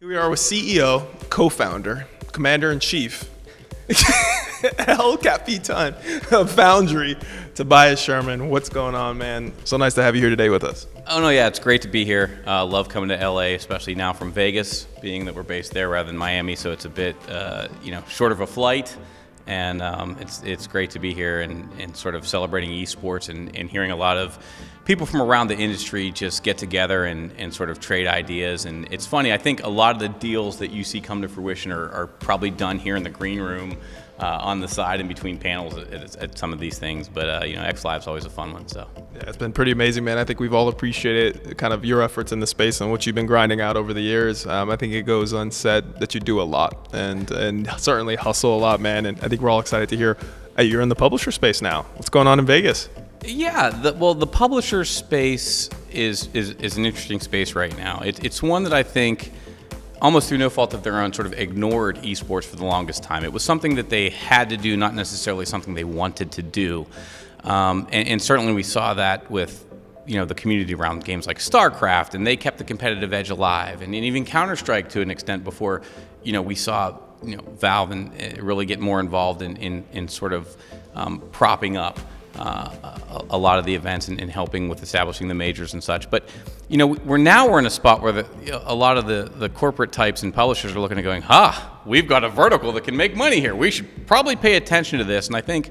Here we are with CEO, co-founder, commander-in-chief, El Capitan of Foundry, Tobias Sherman. What's going on, man? So nice to have you here today with us. Oh, no, yeah, it's great to be here. Love coming to LA, especially now from Vegas, being that we're based there rather than Miami, so it's a bit, short of a flight. And it's great to be here and sort of celebrating esports and hearing a lot of people from around the industry just get together and sort of trade ideas. And it's funny, I think a lot of the deals that you see come to fruition are probably done here in the green room on the side in between panels at some of these things. But, XLive's always a fun one, so. Yeah, it's been pretty amazing, man. I think we've all appreciated kind of your efforts in the space and what you've been grinding out over the years. I think it goes unsaid that you do a lot and certainly hustle a lot, man. And I think we're all excited to hear, hey, you're in the publisher space now. What's going on in Vegas? Yeah, the publisher space is an interesting space right now. It's one that I think, almost through no fault of their own, sort of ignored esports for the longest time. It was something that they had to do, not necessarily something they wanted to do. And certainly we saw that with the community around games like StarCraft, and they kept the competitive edge alive, and even Counter-Strike to an extent before we saw Valve and really get more involved in sort of propping up a lot of the events and helping with establishing the majors and such. But we're in a spot where a lot of the corporate types and publishers are looking at going, we've got a vertical that can make money here. We should probably pay attention to this. And I think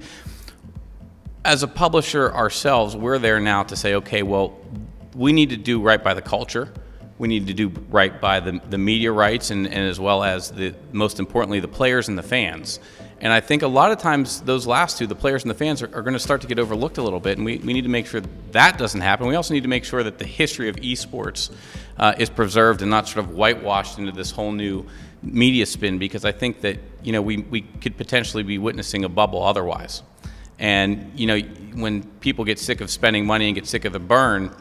as a publisher ourselves, we're there now to say, okay, well, we need to do right by the culture. We need to do right by the media rights and as well as most importantly, the players and the fans. And I think a lot of times those last two, the players and the fans, are going to start to get overlooked a little bit, and we need to make sure that doesn't happen. We also need to make sure that the history of esports is preserved and not sort of whitewashed into this whole new media spin, because I think that we could potentially be witnessing a bubble otherwise. And when people get sick of spending money and get sick of the burn,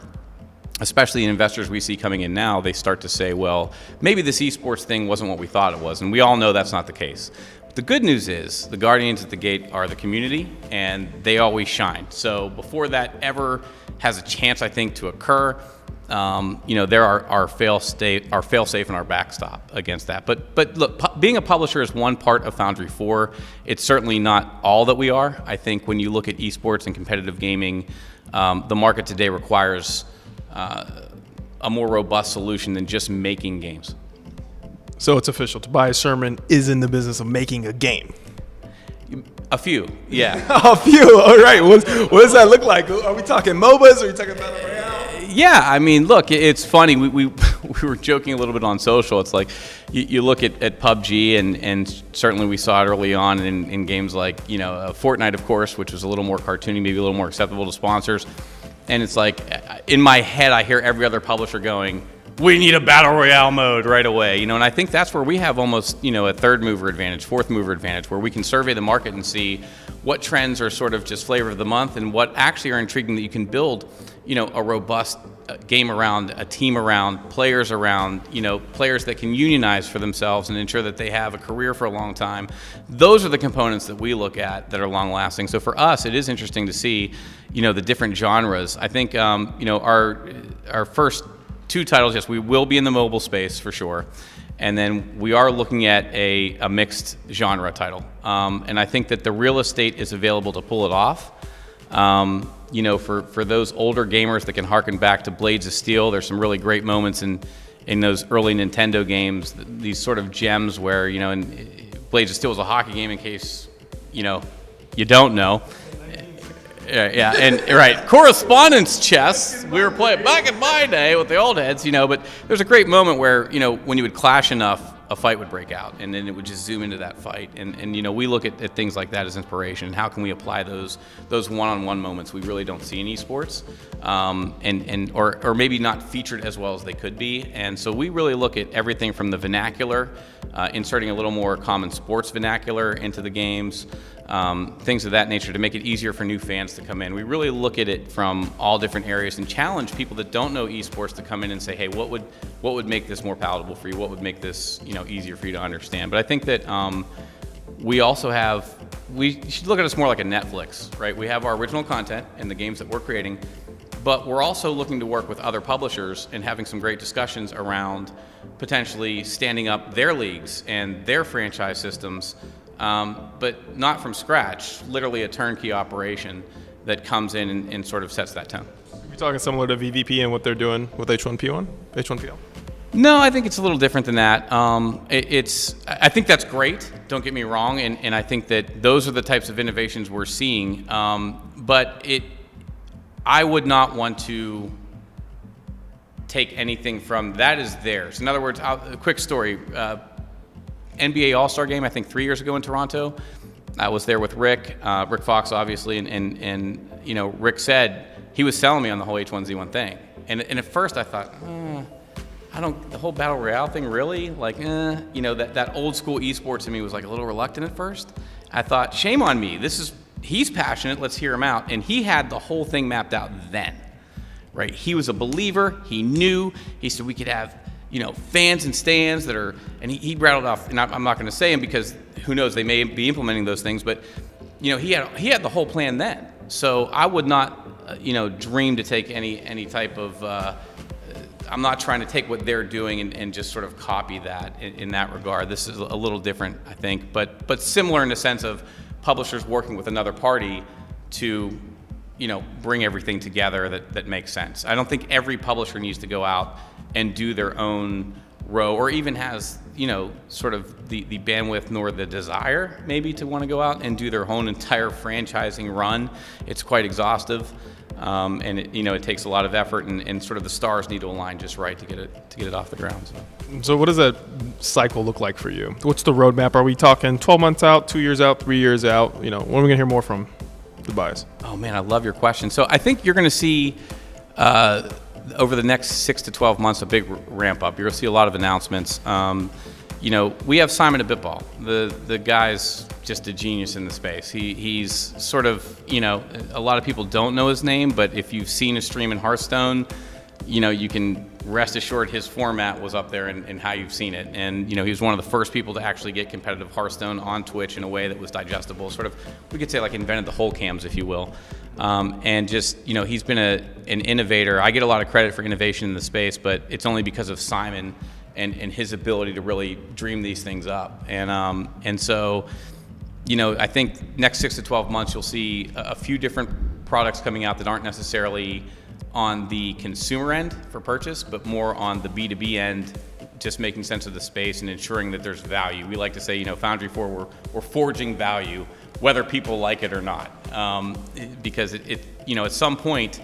especially investors we see coming in now, they start to say, well, maybe this esports thing wasn't what we thought it was, and we all know that's not the case. The good news is the guardians at the gate are the community, and they always shine. So before that ever has a chance, I think, to occur, there are our fail-safe and our backstop against that. But look, being a publisher is one part of Foundry IV. It's certainly not all that we are. I think when you look at esports and competitive gaming, the market today requires a more robust solution than just making games. So it's official. Tobias Sherman is in the business of making a game. A few, yeah. A few. All right. What does that look like? Are we talking MOBAs? Are we talking Battle Royale? Yeah, I mean, look, it's funny. We were joking a little bit on social. It's like you look at PUBG, and certainly we saw it early on in games like Fortnite, of course, which was a little more cartoony, maybe a little more acceptable to sponsors. And it's like in my head, I hear every other publisher going, we need a battle royale mode right away, and I think that's where we have almost, a third mover advantage, fourth mover advantage, where we can survey the market and see what trends are sort of just flavor of the month and what actually are intriguing that you can build, a robust game around, a team around, players around, players that can unionize for themselves and ensure that they have a career for a long time. Those are the components that we look at that are long lasting. So for us, it is interesting to see, the different genres. I think, our first two titles, yes, we will be in the mobile space for sure. And then we are looking at a mixed genre title. And I think that the real estate is available to pull it off. For those older gamers that can harken back to Blades of Steel, there's some really great moments in those early Nintendo games, these sort of gems where, Blades of Steel was a hockey game in case, you don't know. Yeah, and right, correspondence chess. We were playing back in my day with the old heads, but there's a great moment where, when you would clash enough, a fight would break out, and then it would just zoom into that fight. And we look at things like that as inspiration. And how can we apply those one-on-one moments we really don't see in esports, or maybe not featured as well as they could be. And so we really look at everything from the vernacular, inserting a little more common sports vernacular into the games, things of that nature to make it easier for new fans to come in. We really look at it from all different areas and challenge people that don't know esports to come in and say, hey, what would make this more palatable for you? What would make this easier for you to understand? But I think that we should look at us more like a Netflix, right? We have our original content and the games that we're creating, but we're also looking to work with other publishers and having some great discussions around potentially standing up their leagues and their franchise systems, but not from scratch, literally a turnkey operation that comes in and sort of sets that tone. You're talking similar to VVP and what they're doing with H1PL? No, I think it's a little different than that. I think that's great, don't get me wrong, and I think that those are the types of innovations we're seeing, but I would not want to take anything from that is theirs. In other words, a quick story, NBA All-Star Game, I think 3 years ago in Toronto, I was there with Rick Fox, obviously, and you know, Rick said he was selling me on the whole H1Z1 thing, and at first I thought, the whole battle royale thing, really? Like, you know, that old school esports in me was like a little reluctant at first. I thought, shame on me. He's passionate. Let's hear him out. And he had the whole thing mapped out then, right? He was a believer. He knew. He said we could have, you know, fans and stands that are, and he rattled off, and I'm not going to say him because who knows, they may be implementing those things, but, you know, he had the whole plan then. So I would not, you know, dream to take any type of, I'm not trying to take what they're doing and just sort of copy that in that regard. This is a little different, I think, but similar in the sense of publishers working with another party to, you know, bring everything together that makes sense. I don't think every publisher needs to go out and do their own row or even has, you know, sort of the bandwidth nor the desire maybe to want to go out and do their own entire franchising run. It's quite exhaustive. And it takes a lot of effort, and sort of the stars need to align just right to get it off the ground. So what does that cycle look like for you? What's the roadmap? Are we talking 12 months out, 2 years out, 3 years out? You know, when are we gonna hear more from Tobias? Oh man, I love your question. So I think you're gonna see over the next 6 to 12 months a big ramp up. You're gonna see a lot of announcements. You know, we have Simon at Bitball. The guy's just a genius in the space. He's sort of, you know, a lot of people don't know his name, but if you've seen a stream in Hearthstone, you know, you can rest assured his format was up there in how you've seen it. And, you know, he was one of the first people to actually get competitive Hearthstone on Twitch in a way that was digestible. Sort of, we could say like invented the whole cams, if you will. And just, you know, he's been an innovator. I get a lot of credit for innovation in the space, but it's only because of Simon and his ability to really dream these things up. And so, you know, I think next 6 to 12 months, you'll see a few different products coming out that aren't necessarily on the consumer end for purchase, but more on the B2B end, just making sense of the space and ensuring that there's value. We like to say, you know, Foundry IV, we're forging value, whether people like it or not. Because it, you know, at some point,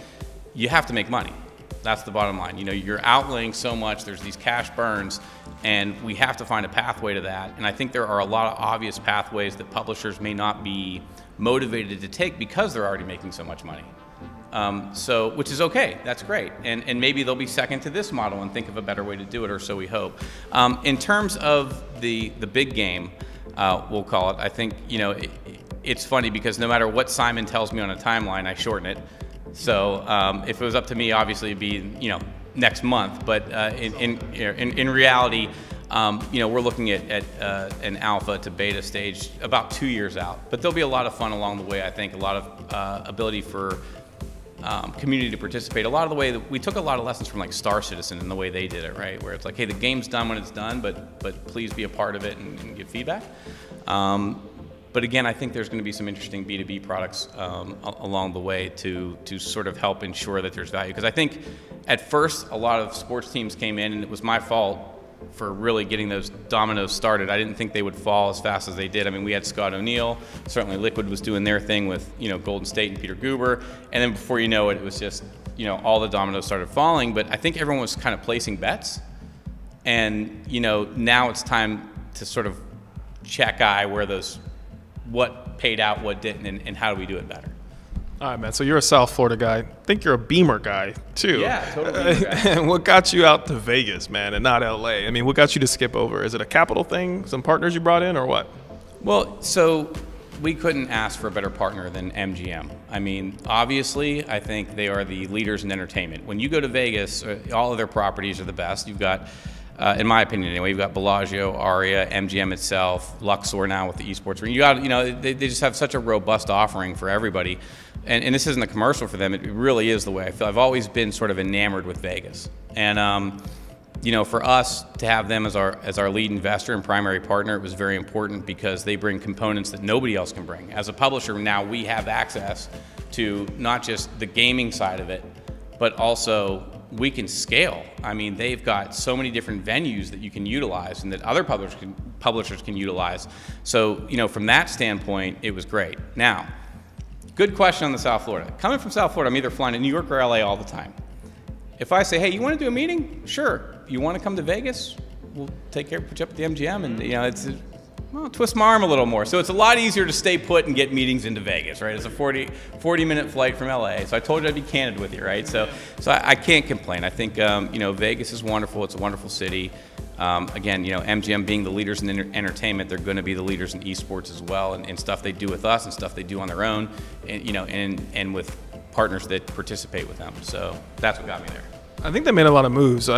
you have to make money. That's the bottom line. You know, you're outlaying so much, there's these cash burns, and we have to find a pathway to that. And I think there are a lot of obvious pathways that publishers may not be motivated to take because they're already making so much money. So, which is okay, that's great. And maybe they'll be second to this model and think of a better way to do it, or so we hope. In terms of the big game, we'll call it, I think, you know, it's funny because no matter what Simon tells me on a timeline, I shorten it. So if it was up to me, obviously it'd be, you know, next month. But in reality, you know, we're looking at an alpha to beta stage about 2 years out. But there'll be a lot of fun along the way. I think a lot of ability for community to participate. A lot of the way that we took a lot of lessons from like Star Citizen and the way they did it, right? Where it's like, hey, the game's done when it's done, but please be a part of it and give feedback. But again, I think there's going to be some interesting B2B products along the way to sort of help ensure that there's value. Because I think at first a lot of sports teams came in, and it was my fault for really getting those dominoes started. I didn't think they would fall as fast as they did. I mean, we had Scott O'Neill, certainly Liquid was doing their thing with, you know, Golden State and Peter Guber, and then before you know it, it was just, you know, all the dominoes started falling. But I think everyone was kind of placing bets, and, you know, now it's time to sort of check where those, what paid out, what didn't, and how do we do it better. All right, man. So you're a South Florida guy. I think you're a Beamer guy, too. Yeah, totally Beamer guy. And what got you out to Vegas, man, and not LA? I mean, what got you to skip over? Is it a capital thing, some partners you brought in, or what? Well, so we couldn't ask for a better partner than MGM. I mean, obviously, I think they are the leaders in entertainment. When you go to Vegas, all of their properties are the best. You've got, in my opinion anyway, you've got Bellagio, Aria, MGM itself, Luxor now with the esports. You got, you know, they just have such a robust offering for everybody. and this isn't a commercial for them, it really is the way I feel. I've always been sort of enamored with Vegas. And, for us to have them as our lead investor and primary partner, it was very important because they bring components that nobody else can bring. As a publisher, now we have access to not just the gaming side of it, but also we can scale. I mean, they've got so many different venues that you can utilize and that other publishers can utilize. So, from that standpoint, it was great. Now, good question on the South Florida. Coming from South Florida, I'm either flying to New York or LA all the time. If I say, hey, you want to do a meeting? Sure. You want to come to Vegas? We'll take care, put you up at the MGM, and twist my arm a little more. So it's a lot easier to stay put and get meetings into Vegas, right? It's a 40-minute flight from LA. So I told you I'd be candid with you, right? So I can't complain. I think Vegas is wonderful. It's a wonderful city. Again, MGM being the leaders in entertainment, they're going to be the leaders in esports as well, and stuff they do with us and stuff they do on their own, and with partners that participate with them. So that's what got me there. I think they made a lot of moves.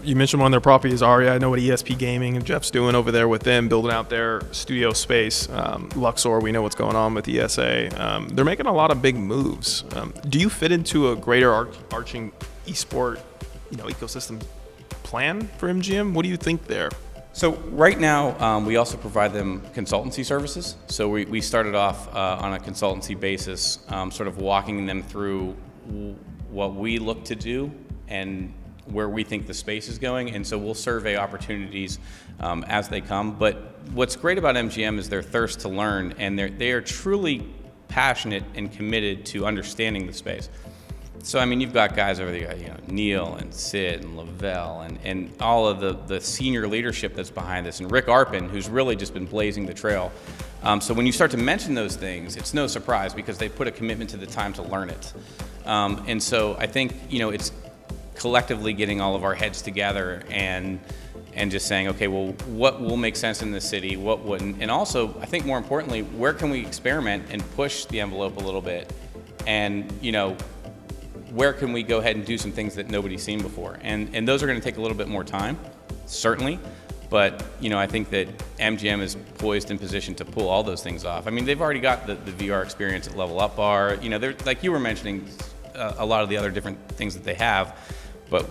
You mentioned one of their properties, Aria. I know what ESP Gaming and Jeff's doing over there with them, building out their studio space. Luxor, we know what's going on with ESA. They're making a lot of big moves. Do you fit into a greater arching esport, ecosystem plan for MGM? What do you think there? So right now, we also provide them consultancy services. So we started off on a consultancy basis, sort of walking them through what we look to do and where we think the space is going. And so we'll survey opportunities as they come. But what's great about MGM is their thirst to learn, and they are truly passionate and committed to understanding the space. So, I mean, you've got guys over there, Neil and Sid and Lavelle and all of the senior leadership that's behind this, and Rick Arpin, who's really just been blazing the trail. So when you start to mention those things, it's no surprise because they put a commitment to the time to learn it. And so I think, it's collectively getting all of our heads together and just saying, okay, well, what will make sense in this city, what wouldn't? And also, I think more importantly, where can we experiment and push the envelope a little bit? And, where can we go ahead and do some things that nobody's seen before? And those are going to take a little bit more time, certainly. But, I think that MGM is poised and positioned to pull all those things off. I mean, they've already got the VR experience at Level Up Bar. They're, like you were mentioning, a lot of the other different things that they have. But,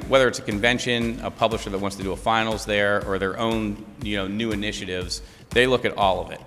whether it's a convention, a publisher that wants to do a finals there, or their own, new initiatives, they look at all of it.